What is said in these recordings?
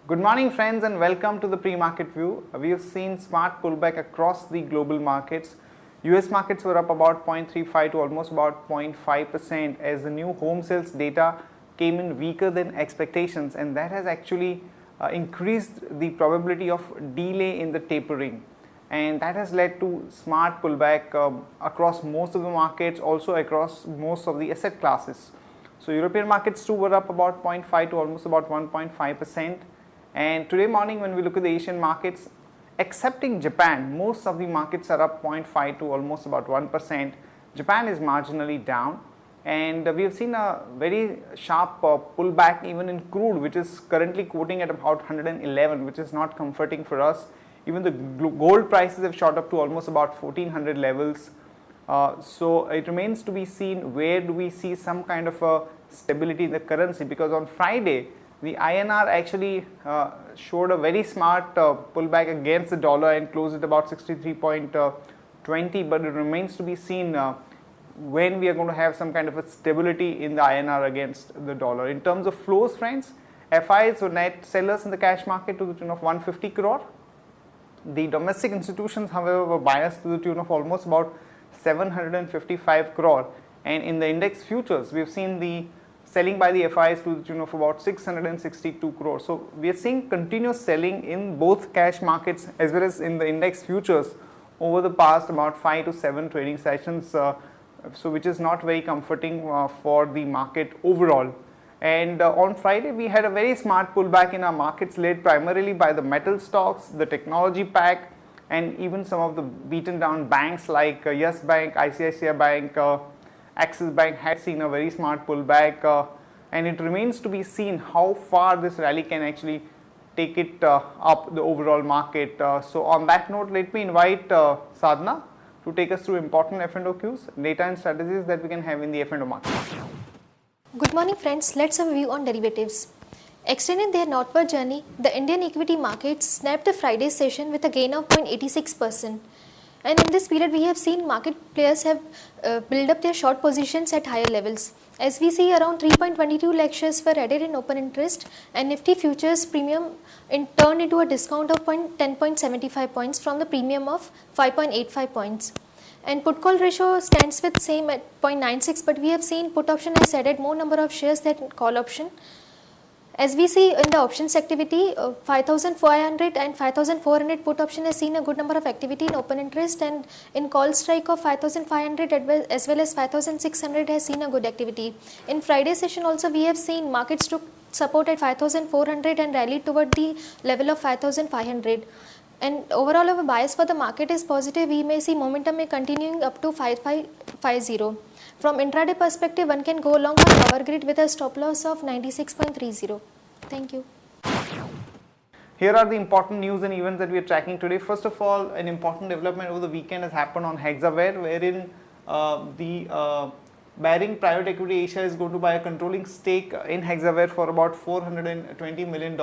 Good morning friends and welcome to the pre-market view. We have seen smart pullback across the global markets. US markets were up about 0.35 to almost about 0.5% as the new home sales data came in weaker than expectations, and that has actually increased the probability of delay in the tapering, and that has led to smart pullback across most of the markets, also across most of the asset classes. So European markets too were up about 0.5 to almost about 1.5%. And today morning when we look at the Asian markets, excepting Japan, most of the markets are up 0.5 to almost about 1%. Japan is marginally down, and we have seen a very sharp pullback even in crude, which is currently quoting at about 111, which is not comforting for us. Even the gold prices have shot up to almost about 1400 levels. So it remains to be seen where do we see some kind of a stability in the currency, because on Friday the INR actually showed a very smart pullback against the dollar and closed at about 63.20, but it remains to be seen when we are going to have some kind of a stability in the INR against the dollar. In terms of flows, friends, FIs were net sellers in the cash market to the tune of 150 crore. The domestic institutions, however, were biased to the tune of almost about 755 crore, and in the index futures we have seen the selling by the FIs to the tune of about 662 crore. So we are seeing continuous selling in both cash markets as well as in the index futures over the past about 5 to 7 trading sessions, so which is not very comforting for the market overall. And on Friday we had a very smart pullback in our markets, led primarily by the metal stocks, the technology pack, and even some of the beaten down banks like Yes Bank, ICICI Bank, Axis Bank had seen a very smart pullback, and it remains to be seen how far this rally can actually take it up the overall market. So on that note, let me invite Sadhana to take us through important F&O cues, data and strategies that we can have in the F&O market. Good morning friends, let's have a view on derivatives. Extending their northward journey, the Indian equity markets snapped the Friday session with a gain of 0.86%. And in this period, we have seen market players have built up their short positions at higher levels. As we see, around 3.22 lakh shares were added in open interest, and Nifty futures premium turned into a discount of 10.75 points from the premium of 5.85 points. And put call ratio stands with same at 0.96, but we have seen put option has added more number of shares than call option. As we see in the options activity, 5,500 and 5,400 put option has seen a good number of activity in open interest, and in call strike of 5,500 as well as 5,600 has seen a good activity. In Friday session also we have seen markets took support at 5,400 and rallied toward the level of 5,500. And overall our bias for the market is positive. We may see momentum may continuing up to 5550. From intraday perspective, one can go along on power grid with a stop loss of 96.30. Thank you. Here are the important news and events that we are tracking today. First of all, an important development over the weekend has happened on Hexaware, wherein the Baring Private Equity Asia is going to buy a controlling stake in Hexaware for about $420 million,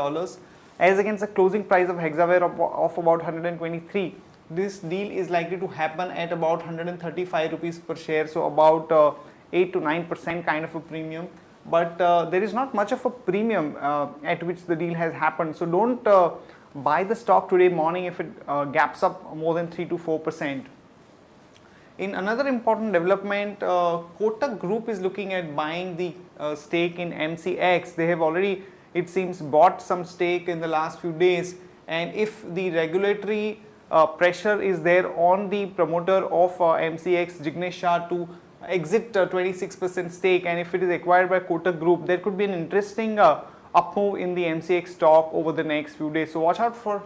as against the closing price of Hexaware of about 123. This deal is likely to happen at about 135 rupees per share, so about 8 to 9% kind of a premium. But there is not much of a premium at which the deal has happened, so don't buy the stock today morning if it gaps up more than 3 to 4%. In another important development, Kotak Group is looking at buying the stake in MCX. They have already, it seems, bought some stake in the last few days, and if the regulatory pressure is there on the promoter of MCX, Jignesh Shah, to exit 26% stake, and if it is acquired by Kotak Group, there could be an interesting up move in the MCX stock over the next few days. So watch out for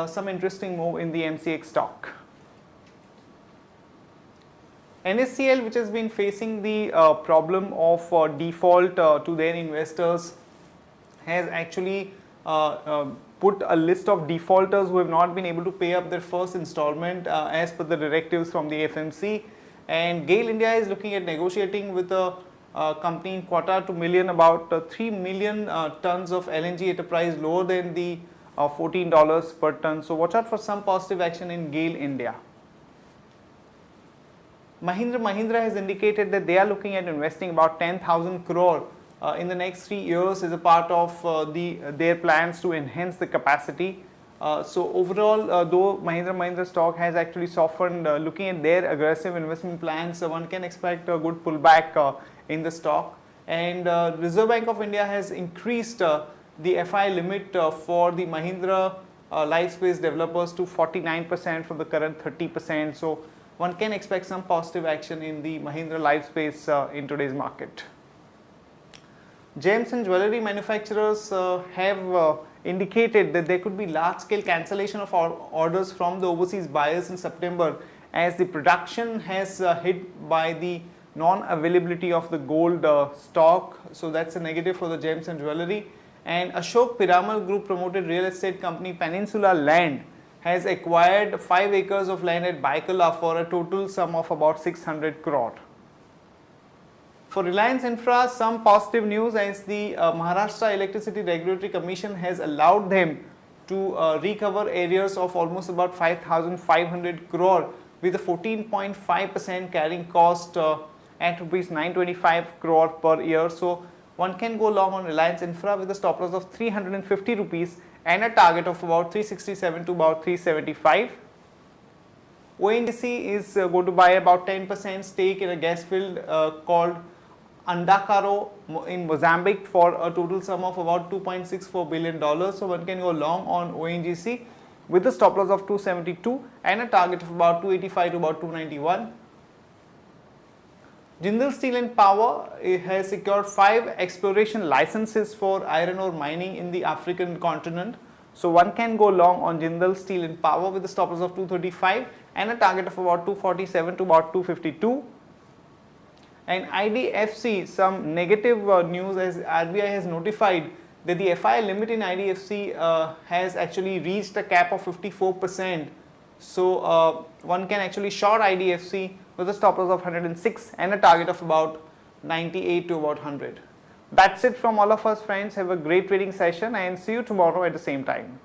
some interesting move in the MCX stock. NSCL, which has been facing the problem of default to their investors, has actually put a list of defaulters who have not been able to pay up their first installment as per the directives from the FMC. And GAIL India is looking at negotiating with a company in Qatar to million about 3 million tons of LNG at a price lower than the $14 per ton. So watch out for some positive action in GAIL India. Mahindra has indicated that they are looking at investing about 10,000 crore in the next 3 years as a part of their plans to enhance the capacity. So overall, though Mahindra stock has actually softened, looking at their aggressive investment plans, one can expect a good pullback in the stock. And Reserve Bank of India has increased the FI limit for the Mahindra Lifespace developers to 49% from the current 30%. So one can expect some positive action in the Mahindra Lifespace in today's market. Gems and jewelry manufacturers have indicated that there could be large scale cancellation of orders from the overseas buyers in September, as the production has hit by the non-availability of the gold stock. So that's a negative for the gems and jewelry. And Ashok Piramal Group promoted real estate company Peninsula Land has acquired 5 acres of land at Baikala for a total sum of about 600 crore. For Reliance Infra, some positive news, as the Maharashtra Electricity Regulatory Commission has allowed them to recover areas of almost about 5,500 crore with a 14.5% carrying cost at rupees 925 crore per year. So one can go long on Reliance Infra with a stop loss of 350 rupees and a target of about 367 to about 375. ONGC is going to buy about 10% stake in a gas field called Andakaro in Mozambique for a total sum of about $2.64 billion. So one can go long on ONGC with a stop loss of 272 and a target of about 285 to about 291. Jindal Steel and Power has secured 5 exploration licenses for iron ore mining in the African continent. So one can go long on Jindal Steel and Power with a stop loss of 235 and a target of about 247 to about 252. And IDFC, some negative news, as RBI has notified that the FI limit in IDFC has actually reached a cap of 54%. So one can actually short IDFC with a stop loss of 106 and a target of about 98 to about 100. That's it from all of us, friends. Have a great trading session and see you tomorrow at the same time.